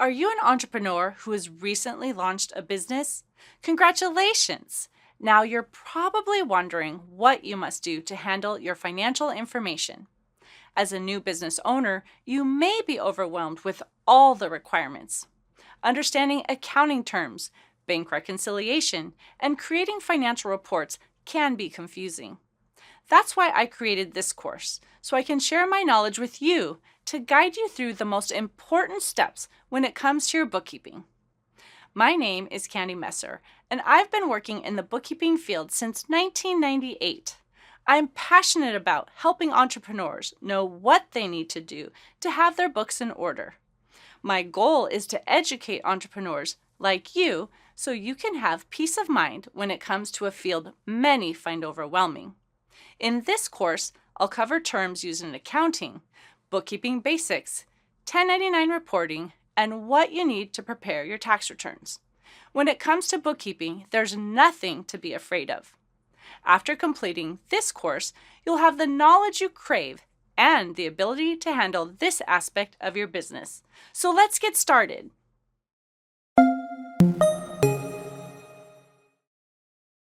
Are you an entrepreneur who has recently launched a business? Congratulations! Now you're probably wondering what you must do to handle your financial information. As a new business owner, you may be overwhelmed with all the requirements. Understanding accounting terms, bank reconciliation, and creating financial reports can be confusing. That's why I created this course, so I can share my knowledge with you to guide you through the most important steps when it comes to your bookkeeping. My name is Candy Messer, and I've been working in the bookkeeping field since 1998. I'm passionate about helping entrepreneurs know what they need to do to have their books in order. My goal is to educate entrepreneurs like you so you can have peace of mind when it comes to a field many find overwhelming. In this course, I'll cover terms used in accounting, bookkeeping basics, 1099 reporting, and what you need to prepare your tax returns. When it comes to bookkeeping, there's nothing to be afraid of. After completing this course, you'll have the knowledge you crave and the ability to handle this aspect of your business. So let's get started.